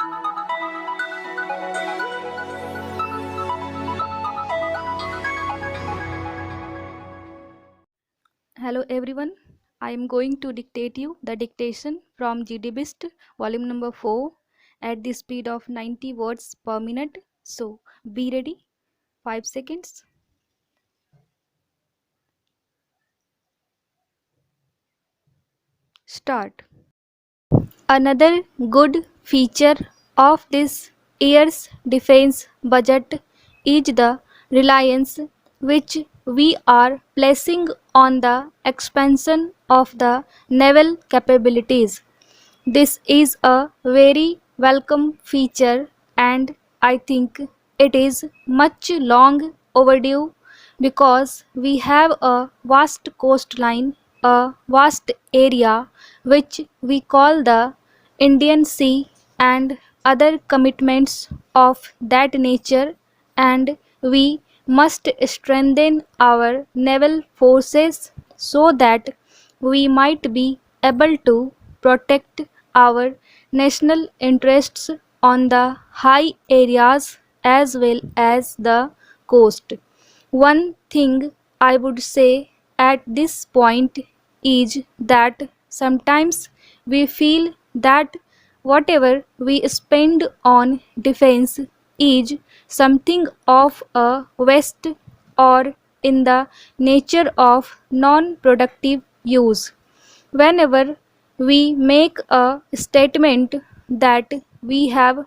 Hello everyone, I am going to dictate you the dictation from GD BIST volume number 4 at the speed of 90 words per minute. So be ready. 5 seconds. Start. Another good feature of this year's defense budget is the reliance which we are placing on the expansion of the naval capabilities. This is a very welcome feature and I think it is much long overdue because we have a vast coastline, a vast area which we call the Indian Sea and other commitments of that nature, and we must strengthen our naval forces so that we might be able to protect our national interests on the high areas as well as the coast. One thing I would say at this point is that sometimes we feel that whatever we spend on defense is something of a waste or in the nature of non-productive use. Whenever we make a statement that we have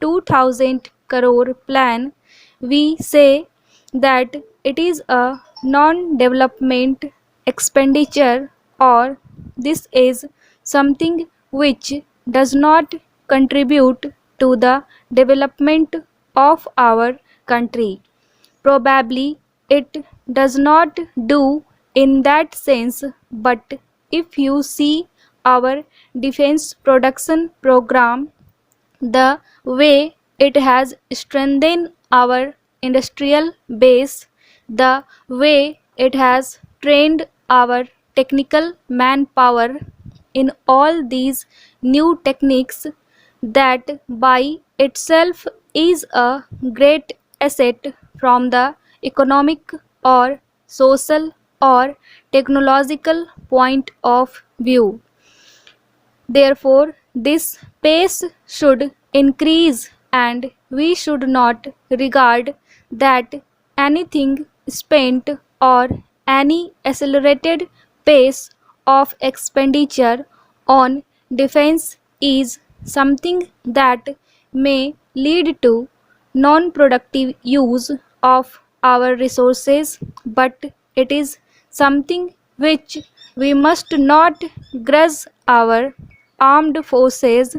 2000 crore plan, we say that it is a non-development expenditure or this is something which does not contribute to the development of our country. Probably it does not do in that sense, but if you see our defense production program, the way it has strengthened our industrial base, the way it has trained our technical manpower in all these new techniques, that by itself is a great asset from the economic or social or technological point of view. Therefore, this pace should increase and we should not regard that anything spent or any accelerated pace of expenditure on defense is something that may lead to non-productive use of our resources, but it is something which we must not grudge our armed forces,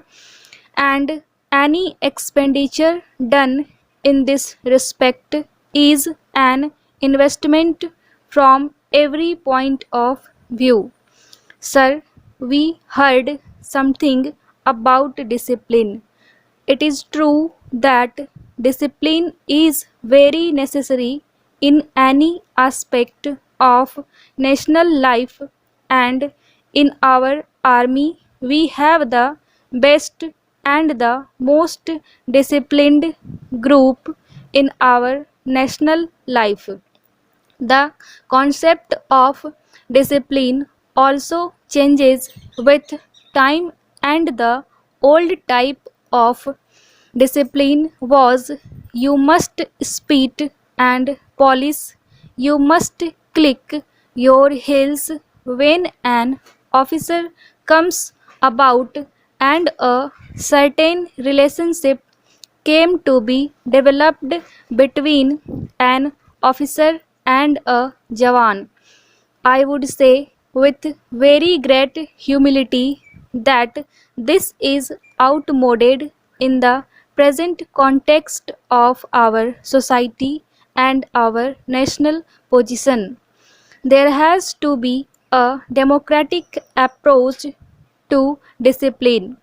and any expenditure done in this respect is an investment from every point of view. Sir, we heard something about discipline. It is true that discipline is very necessary in any aspect of national life, and in our army we have the best and the most disciplined group in our national life. The concept of discipline also changes with time, and the old type of discipline was you must spit and polish, you must click your heels when an officer comes about, and a certain relationship came to be developed between an officer and a Jawan. I would say with very great humility that this is outmoded in the present context of our society and our national position. There has to be a democratic approach to discipline.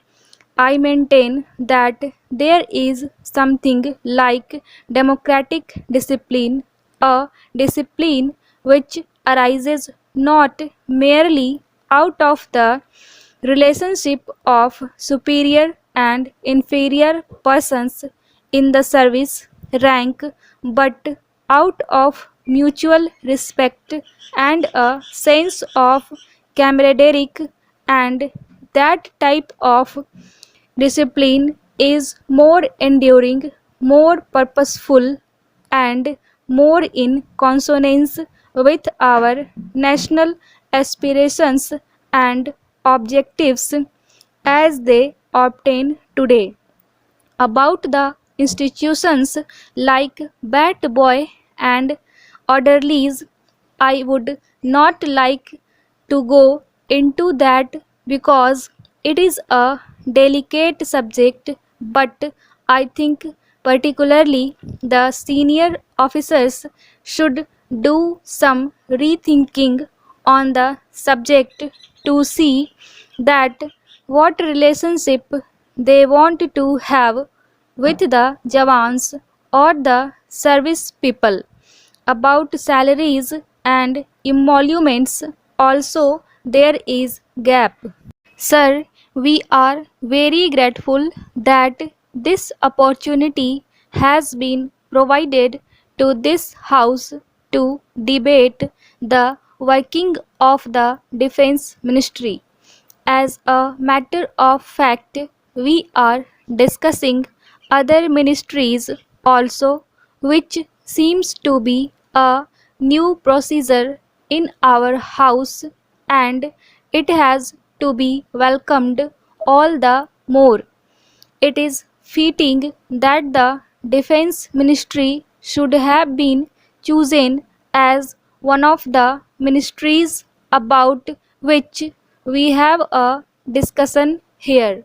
I maintain that there is something like democratic discipline, a discipline which arises not merely out of the relationship of superior and inferior persons in the service rank, but out of mutual respect and a sense of camaraderie, and that type of discipline is more enduring, more purposeful, and more in consonance with our national aspirations and objectives as they obtain today. About the institutions like Bat Boy and Orderlies, I would not like to go into that because it is a delicate subject, but I think particularly the senior officers should do some rethinking on the subject to see that what relationship they want to have with the Jawans or the service people. About salaries and emoluments also there is gap. Sir, we are very grateful that this opportunity has been provided to this House to debate the working of the Defense Ministry. As a matter of fact, we are discussing other ministries also, which seems to be a new procedure in our house, and it has to be welcomed all the more. It is fitting that the Defense Ministry should have been chosen as one of the ministries about which we have a discussion here.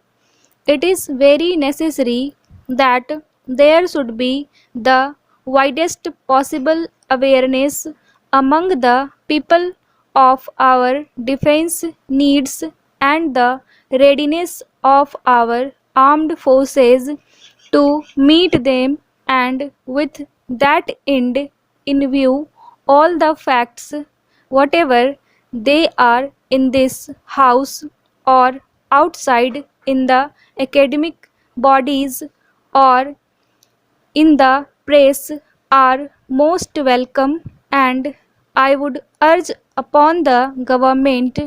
It is very necessary that there should be the widest possible awareness among the people of our defense needs and the readiness of our armed forces to meet them, and with that end in view, all the facts, whatever they are in this house or outside in the academic bodies or in the press, are most welcome, and I would urge upon the government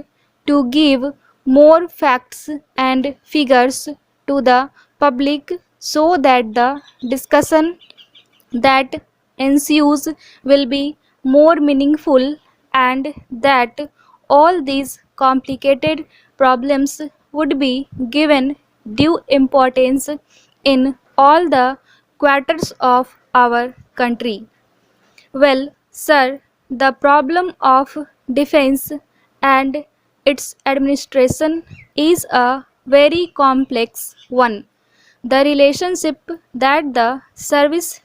to give more facts and figures to the public so that the discussion that ensues will be more meaningful, and that all these complicated problems would be given due importance in all the quarters of our country. Well, sir, the problem of defense and its administration is a very complex one. The relationship that the service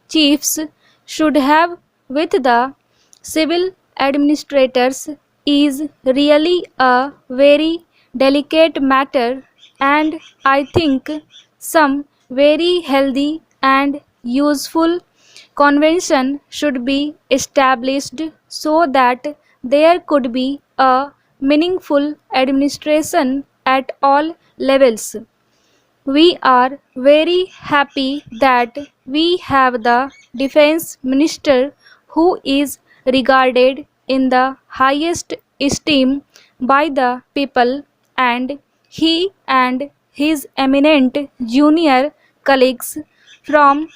chiefs should have with the civil administrators is really a very delicate matter, and I think some very healthy and useful convention should be established so that there could be a meaningful administration at all levels. We are very happy that we have the defense minister who is regarded in the highest esteem by the people, and he and his eminent junior colleagues from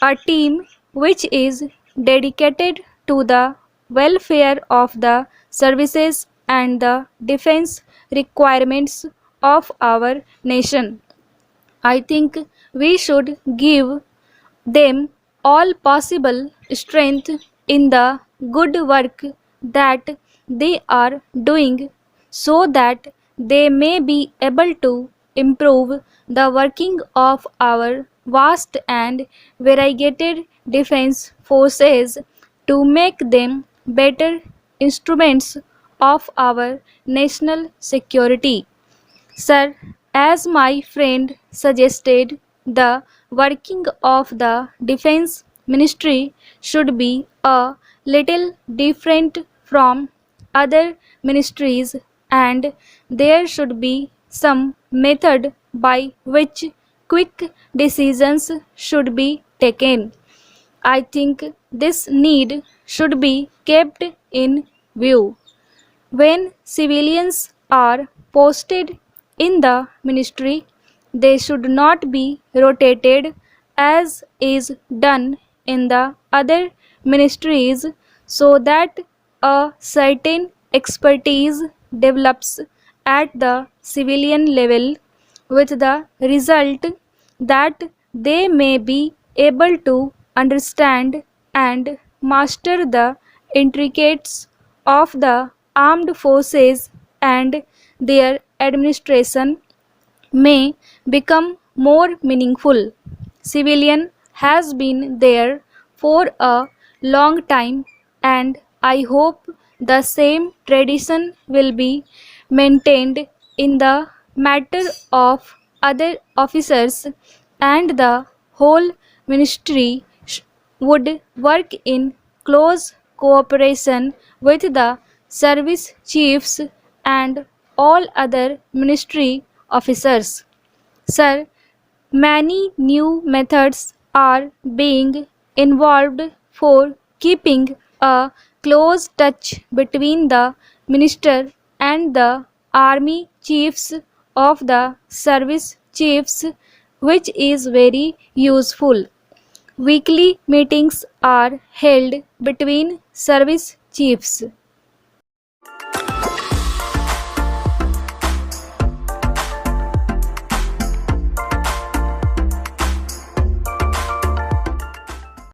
a team which is dedicated to the welfare of the services and the defense requirements of our nation. I think we should give them all possible strength in the good work that they are doing so that they may be able to improve the working of our vast and variegated defense forces to make them better instruments of our national security. Sir, as my friend suggested, the working of the Defense Ministry should be a little different from other ministries, and there should be some method by which quick decisions should be taken. I think this need should be kept in view. When civilians are posted in the ministry, they should not be rotated as is done in the other ministries so that a certain expertise develops at the civilian level with the result that they may be able to understand and master the intricacies of the armed forces and their administration may become more meaningful. Civilian has been there for a long time and I hope the same tradition will be maintained in the matter of other officers and the whole ministry would work in close cooperation with the service chiefs and all other ministry officers. Sir, many new methods are being involved for keeping a close touch between the minister and the army chiefs of the service chiefs, which is very useful. Weekly meetings are held between service chiefs